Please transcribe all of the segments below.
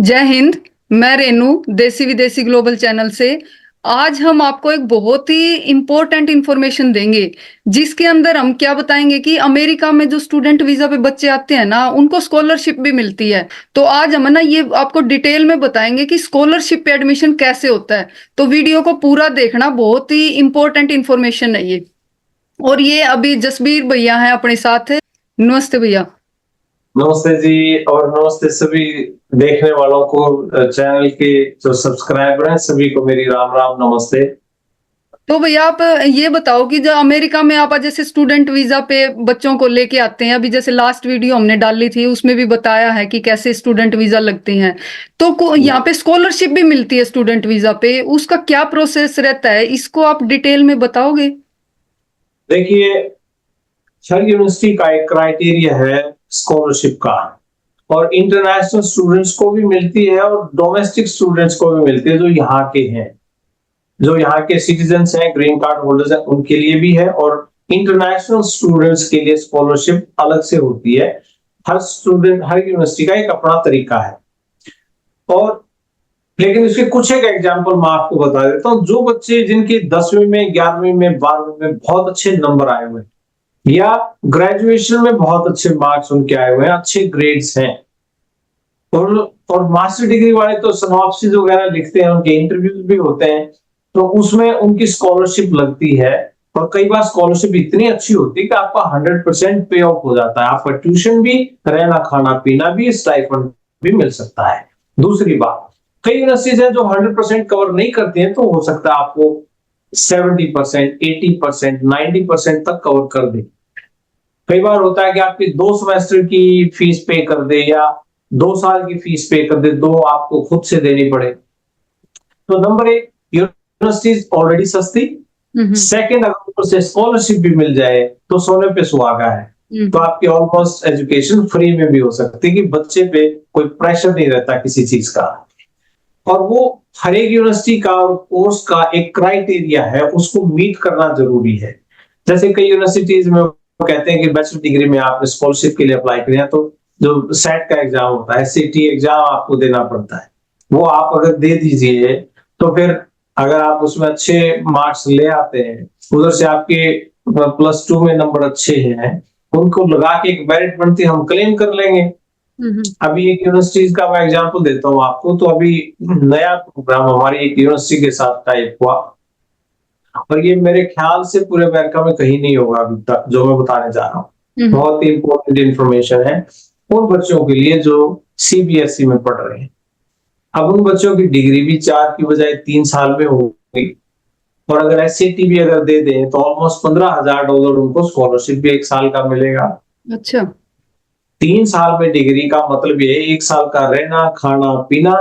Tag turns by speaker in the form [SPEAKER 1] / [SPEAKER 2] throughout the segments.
[SPEAKER 1] जय हिंद। मैं रेनू देसी विदेशी ग्लोबल चैनल से। आज हम आपको एक बहुत ही इम्पोर्टेंट इंफॉर्मेशन देंगे, जिसके अंदर हम क्या बताएंगे कि अमेरिका में जो स्टूडेंट वीजा पे बच्चे आते हैं ना, उनको स्कॉलरशिप भी मिलती है। तो आज हम ना ये आपको डिटेल में बताएंगे कि स्कॉलरशिप पे एडमिशन कैसे होता है। तो वीडियो को पूरा देखना, बहुत ही इम्पोर्टेंट इंफॉर्मेशन है ये। और ये अभी जसबीर भैया हैं अपने साथ। नमस्ते भैया।
[SPEAKER 2] नमस्ते जी, और नमस्ते सभी देखने वालों को। चैनल के जो सब्सक्राइबर हैं सभी को मेरी राम राम नमस्ते।
[SPEAKER 1] तो भैया आप ये बताओ कि जो अमेरिका में आप जैसे स्टूडेंट वीजा पे बच्चों को लेके आते हैं, अभी जैसे लास्ट वीडियो हमने डाली थी उसमें भी बताया है कि कैसे स्टूडेंट वीजा लगते हैं। तो यहाँ पे स्कॉलरशिप भी मिलती है स्टूडेंट वीजा पे, उसका क्या प्रोसेस रहता है, इसको आप डिटेल में बताओगे?
[SPEAKER 2] देखिए, हर यूनिवर्सिटी का एक क्राइटेरिया है स्कॉलरशिप का, और इंटरनेशनल स्टूडेंट्स को भी मिलती है और डोमेस्टिक स्टूडेंट्स को भी मिलती है। जो यहाँ के हैं, जो यहाँ के सिटीजन्स हैं, ग्रीन कार्ड होल्डर्स हैं, उनके लिए भी है। और इंटरनेशनल स्टूडेंट्स के लिए स्कॉलरशिप अलग से होती है। हर स्टूडेंट, हर यूनिवर्सिटी का एक अपना तरीका है। और लेकिन इसके कुछ एक एग्जाम्पल मैं आपको बता देता हूँ। जो बच्चे जिनके 10वीं में, 11वीं में, 12वीं में बहुत अच्छे नंबर आए हुए हैं, या ग्रेजुएशन में बहुत अच्छे मार्क्स उनके आए हुए हैं, अच्छे ग्रेड्स हैं, और मास्टर डिग्री वाले तो सिनॉप्सिस वगैरह लिखते हैं, उनके इंटरव्यूज भी होते हैं, तो उसमें उनकी स्कॉलरशिप लगती है। और कई बार स्कॉलरशिप इतनी अच्छी होती है कि आपका 100% पे ऑफ हो जाता है। आपका ट्यूशन भी, रहना खाना पीना भी, स्टाइपेंड भी मिल सकता है। दूसरी बात, कई यूनिवर्सिटीज हैं जो 100% कवर नहीं करती हैं, तो हो सकता है आपको 70%, 80%, 90% तक कवर कर दे। कई बार होता है कि आपकी 2 सेमेस्टर की फीस पे कर दे, या 2 साल की फीस पे कर दे, दो आपको खुद से देनी पड़े। तो नंबर एक, यूनिवर्सिटीज ऑलरेडी सस्ती। सेकंड, अगर ऊपर से स्कॉलरशिप भी मिल जाए तो सोने पे सुहागा है। तो आपकी ऑलमोस्ट एजुकेशन फ्री में भी हो सकती है, कि बच्चे पे कोई प्रेशर नहीं रहता किसी चीज का। और वो हर एक यूनिवर्सिटी का और कोर्स का एक क्राइटेरिया है, उसको मीट करना जरूरी है। जैसे कई यूनिवर्सिटीज में वो कहते हैं कि बैचलर डिग्री में आपने स्कॉलरशिप के लिए अप्लाई किया, तो जो सेट का एग्जाम होता है, सीटी एग्जाम आपको देना पड़ता है। वो आप अगर दे दीजिए, तो फिर अगर आप उसमें अच्छे मार्क्स ले आते हैं, उधर से आपके +2 में नंबर अच्छे हैं, उनको लगा के एक मेरिट बनती है, हम क्लेम कर लेंगे। अभी एक यूनिवर्सिटीज का मैं एग्जांपल देता हूँ आपको। तो अभी नया प्रोग्राम हमारी एक यूनिवर्सिटी के साथ टाइप हुआ, और ये मेरे ख्याल से पूरे अमेरिका में कहीं नहीं होगा अभी तक, जो मैं बताने जा रहा हूँ। बहुत ही इंपॉर्टेंट इंफॉर्मेशन है उन बच्चों के लिए जो सीबीएसई में पढ़ रहे हैं। अब उन बच्चों की डिग्री भी 4 की बजाय 3 साल में होगी, और अगर एसएटी भी अगर दे दें तो ऑलमोस्ट $15,000 उनको स्कॉलरशिप भी 1 साल का मिलेगा।
[SPEAKER 1] अच्छा।
[SPEAKER 2] 3 साल में डिग्री का मतलब ये 1 साल का रहना खाना पीना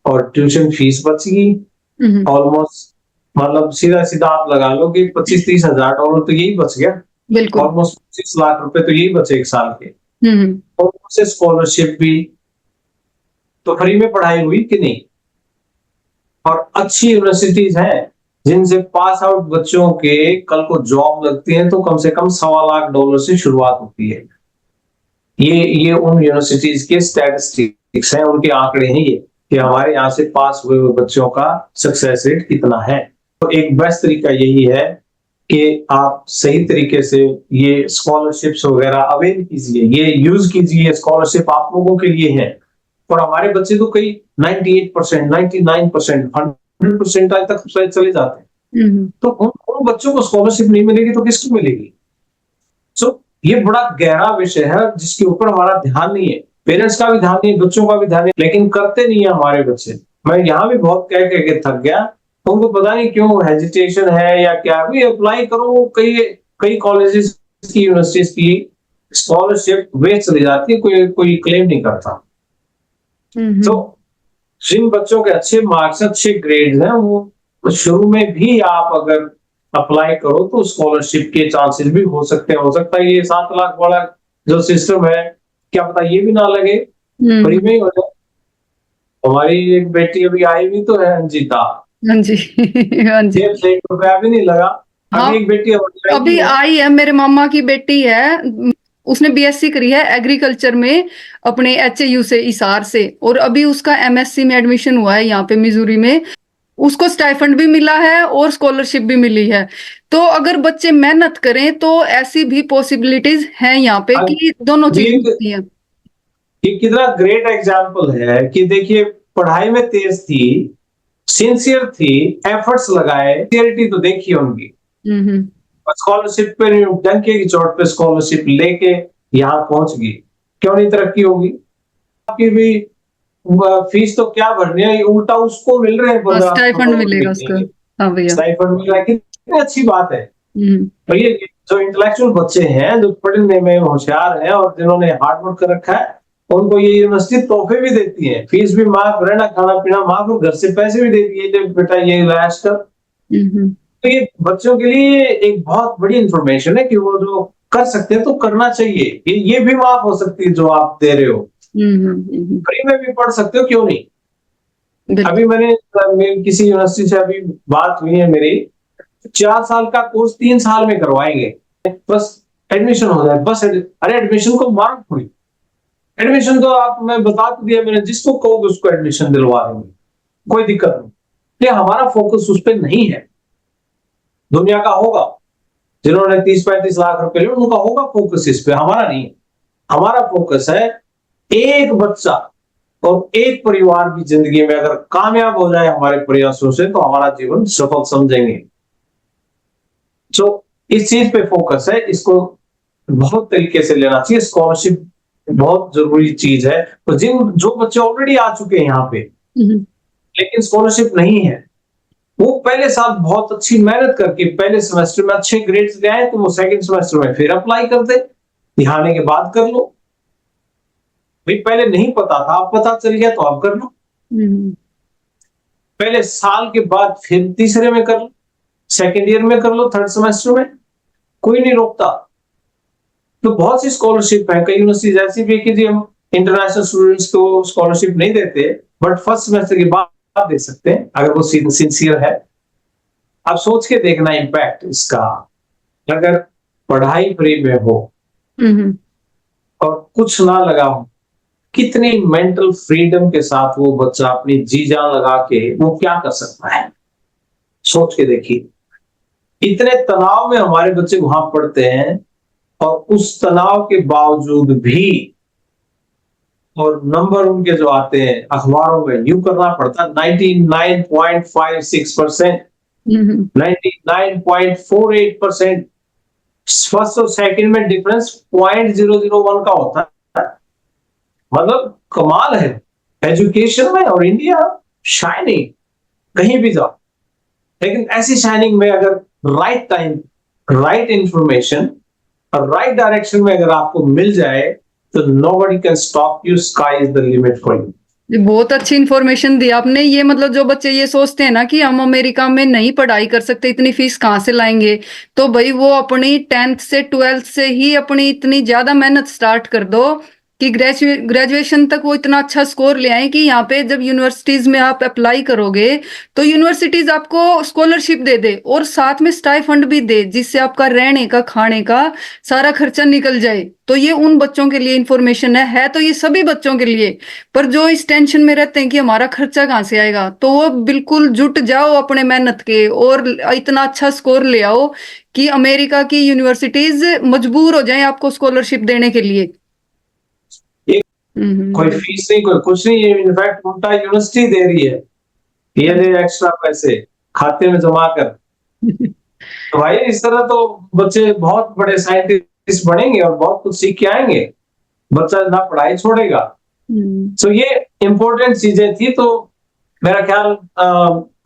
[SPEAKER 2] और ट्यूशन फीस बचेगी। ऑलमोस्ट, मतलब सीधा सीधा आप लगा लो कि 25-30 हजार डॉलर तो यही बच गया।
[SPEAKER 1] बिल्कुल।
[SPEAKER 2] ऑलमोस्ट 25 लाख रुपए तो यही बचे 1 साल के। और उससे स्कॉलरशिप भी। तो फ्री में पढ़ाई हुई कि नहीं? और अच्छी यूनिवर्सिटीज हैं जिनसे पास आउट बच्चों के कल को जॉब लगती है, तो कम से कम $1.25 से शुरुआत होती है। ये उन यूनिवर्सिटीज के स्टैटिस्टिक्स हैं, उनके आंकड़े हैं ये, कि हमारे यहाँ से पास हुए हुए बच्चों का सक्सेस रेट कितना है। तो एक बेस्ट तरीका यही है कि आप सही तरीके से ये स्कॉलरशिप्स वगैरह अवेल कीजिए, ये यूज कीजिए। स्कॉलरशिप आप लोगों के लिए है। और हमारे बच्चे तो कई 98%, 99%, 100% आज तक चले जाते हैं। तो उन बच्चों को स्कॉलरशिप नहीं मिलेगी तो किसको मिलेगी? सो ये बड़ा गहरा विषय है जिसके ऊपर हमारा ध्यान नहीं है। पेरेंट्स का भी ध्यान नहीं, बच्चों का भी ध्यान नहीं, लेकिन करते नहीं है हमारे बच्चे। मैं यहाँ भी बहुत कह के थक गया। तो उनको पता नहीं क्यों हेजिटेशन है या क्या, भी अप्लाई करो। कई कई कॉलेजेस की, यूनिवर्सिटीज की स्कॉलरशिप वेस्ट चली जाती है, कोई क्लेम नहीं करता। तो जिन बच्चों के अच्छे मार्क्स, अच्छे ग्रेड्स हैं, वो शुरू में भी आप अगर अप्लाई करो तो स्कॉलरशिप के चांसेस भी हो सकते हैं। हो सकता है ये 7 लाख वाला जो सिस्टम है, क्या पता ये भी ना लगे, फ्री में ही हो जाए। हमारी एक बेटी अभी आई भी तो है, अंजिता।
[SPEAKER 1] हाँ जी। हाँ जी।
[SPEAKER 2] ₹1 भी नहीं लगा।
[SPEAKER 1] हाँ,
[SPEAKER 2] अभी एक बेटी
[SPEAKER 1] अभी आई है, मेरे मामा की बेटी है। उसने बीएससी करी है एग्रीकल्चर में अपने एचएयू से, हिसार से, और अभी उसका एमएससी में एडमिशन हुआ है यहाँ पे मिजूरी में। उसको स्टाइफंड भी मिला है और स्कॉलरशिप भी मिली है। तो अगर बच्चे मेहनत करें तो ऐसी भी पॉसिबिलिटीज हैं यहाँ पे कि दोनों
[SPEAKER 2] ये
[SPEAKER 1] चीजें होती हैं।
[SPEAKER 2] ये कितना ग्रेट एग्जाम्पल है कि देखिए पढ़ाई में तेज थी, सिंसियर थी, एफर्ट्स लगाए, सिंसियरिटी तो देखिए उनकी,
[SPEAKER 1] हम्म।
[SPEAKER 2] स्कॉलरशिप पे डंके की चोट पे स्कॉलरशिप लेके यहाँ पहुंच गई। क्यों नहीं तरक्की होगी? आपकी भी फीस तो क्या भरनी है, उल्टा उसको मिल रहे हैं
[SPEAKER 1] हाँ,
[SPEAKER 2] 1500
[SPEAKER 1] स्टाइफंड
[SPEAKER 2] करोड़
[SPEAKER 1] मिलेगा
[SPEAKER 2] रुपए
[SPEAKER 1] उसका।
[SPEAKER 2] के
[SPEAKER 1] हाँ भैया।
[SPEAKER 2] स्टाइपेंड मिल रहा है, कितनी अच्छी बात है।
[SPEAKER 1] हम्म।
[SPEAKER 2] और ये जो इंटेलेक्चुअल बच्चे हैं, जो पढ़ने में होशियार हैं और जिन्होंने हार्ड वर्क कर रखा है, उनको ये यूनिवर्सिटी तोहफे भी देती है, फीस भी माफ, रहना खाना पीना माफ, और घर से पैसे भी देती है, बेटा ये लाश कर। तो ये बच्चों के लिए एक बहुत बड़ी इंफॉर्मेशन है कि वो जो कर सकते हैं तो करना चाहिए। ये भी माफ हो सकती है जो आप दे रहे हो, फ्री में भी पढ़ सकते हो, क्यों नहीं। अभी मैंने किसी यूनिवर्सिटी से अभी बात हुई है मेरी, 4 साल का कोर्स 3 साल में करवाएंगे, बस एडमिशन हो जाए, बस अरे एडमिशन को मार्क थोड़ी, एडमिशन तो आप, मैं बता तो दिया मैंने, जिसको कहोगे उसको एडमिशन दिलवा देंगे, कोई दिक्कत नहीं। ये हमारा फोकस उस पर नहीं है। दुनिया का होगा, जिन्होंने 30-35 लाख रुपए लिए उनका होगा फोकस इस पे, हमारा नहीं है। हमारा फोकस है एक बच्चा और एक परिवार की जिंदगी में अगर कामयाब हो जाए हमारे प्रयासों से, तो हमारा जीवन सफल समझेंगे। तो इस चीज पे फोकस है, इसको बहुत तरीके से लेना चाहिए। स्कॉलरशिप बहुत जरूरी चीज है। तो जो बच्चे ऑलरेडी आ चुके हैं यहाँ पे लेकिन स्कॉलरशिप नहीं है, वो पहले साल बहुत अच्छी मेहनत करके पहले सेमेस्टर में अच्छे ग्रेड्स ले आए, तो वो सेकंड सेमेस्टर में फिर अप्लाई कर दे, यहाँ आने के बाद कर लो। भाई पहले नहीं पता था, अब पता चल गया तो अब कर लो। पहले साल के बाद फिर तीसरे में कर लो, सेकेंड ईयर में कर लो, थर्ड सेमेस्टर में, कोई नहीं रोकता। तो बहुत सी स्कॉलरशिप है, कई यूनिवर्सिटीज ऐसी भी है कि जी हम इंटरनेशनल स्टूडेंट्स को स्कॉलरशिप नहीं देते, बट फर्स्ट सेमेस्टर के बाद दे सकते हैं अगर वो सिंसियर है। अब सोच के देखना इम्पैक्ट इसका, अगर पढ़ाई फ्री में हो और कुछ ना लगा हो, कितनी मेंटल फ्रीडम के साथ वो बच्चा अपनी जी जान लगा के वो क्या कर सकता है, सोच के देखिए। इतने तनाव में हमारे बच्चे वहां पढ़ते हैं और उस तनाव के बावजूद भी, और नंबर उनके जो आते हैं अखबारों में, यूं करना पड़ता 99.56%, 99.48%, फर्स्ट और सेकंड में डिफरेंस 0.001 का होता है। मतलब कमाल है एजुकेशन में, और इंडिया शाइनिंग, कहीं भी जाओ। लेकिन ऐसी शाइनिंग में अगर राइट टाइम, राइट इंफॉर्मेशन और राइट डायरेक्शन में अगर आपको मिल जाए, तो nobody can stop you, sky is the limit for you।
[SPEAKER 1] बहुत अच्छी इन्फॉर्मेशन दी आपने। ये मतलब जो बच्चे ये सोचते हैं ना कि हम अमेरिका में नहीं पढ़ाई कर सकते, इतनी फीस कहाँ से लाएंगे, तो भाई वो अपनी 10th से 12th से ही अपनी इतनी ज्यादा मेहनत स्टार्ट कर दो कि ग्रेजुएशन तक वो इतना अच्छा स्कोर ले आए कि यहाँ पे जब यूनिवर्सिटीज में आप अप्लाई करोगे तो यूनिवर्सिटीज आपको स्कॉलरशिप दे दे और साथ में स्टाइफंड भी दे, जिससे आपका रहने का, खाने का सारा खर्चा निकल जाए। तो ये उन बच्चों के लिए इंफॉर्मेशन है तो ये सभी बच्चों के लिए। पर जो इस टेंशन में रहते हैं कि हमारा खर्चा कहाँ से आएगा, तो वो बिल्कुल जुट जाओ अपने मेहनत के और इतना अच्छा स्कोर ले आओ कि अमेरिका की यूनिवर्सिटीज मजबूर हो जाए आपको स्कॉलरशिप देने के लिए।
[SPEAKER 2] कोई फीस नहीं, कोई कुछ नहीं, ये इनफैक्ट उल्टा यूनिवर्सिटी दे रही है, ये ले एक्स्ट्रा पैसे खाते में जमा कर। तो भाई इस तरह तो बच्चे बहुत बड़े साइंटिस्ट बनेंगे और बहुत कुछ सीख के आएंगे, बच्चा ना पढ़ाई छोड़ेगा। तो ये इंपॉर्टेंट चीजें थी। तो मेरा ख्याल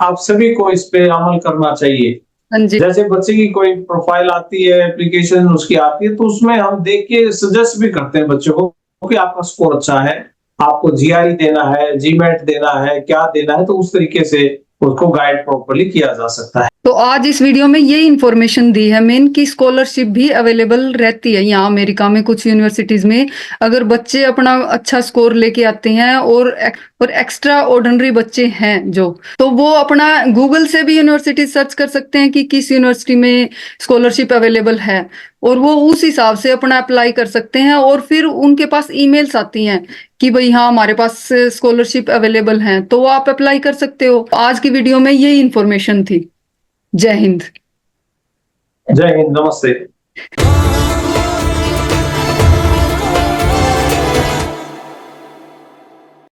[SPEAKER 2] आप सभी को इस पे अमल करना चाहिए। जैसे बच्चे की कोई प्रोफाइल आती है, एप्लीकेशन उसकी आती है, तो उसमें हम देख के सजेस्ट भी करते हैं बच्चों को कि आपका स्कोर अच्छा है, आपको जीआरई देना है, जीमेट देना है, क्या देना है, तो उस तरीके से उसको गाइड प्रॉपर्ली किया जा सकता है।
[SPEAKER 1] तो आज इस वीडियो में ये इन्फॉर्मेशन दी है मेन की स्कॉलरशिप भी अवेलेबल रहती है यहाँ अमेरिका में कुछ यूनिवर्सिटीज में। अगर बच्चे अपना अच्छा स्कोर लेके आते हैं और एक्स्ट्रा ऑर्डिनरी बच्चे हैं जो, तो वो अपना गूगल से भी यूनिवर्सिटी सर्च कर सकते हैं कि किस यूनिवर्सिटी में स्कॉलरशिप अवेलेबल है। और वो उस हिसाब से अपना अप्लाई कर सकते हैं, और फिर उनके पास ईमेल्स आती हैं कि भाई हाँ हमारे पास स्कॉलरशिप अवेलेबल हैं, तो वो आप अप्लाई कर सकते हो। आज की वीडियो में यही इन्फॉर्मेशन थी। जय हिंद।
[SPEAKER 2] जय हिंद, नमस्ते।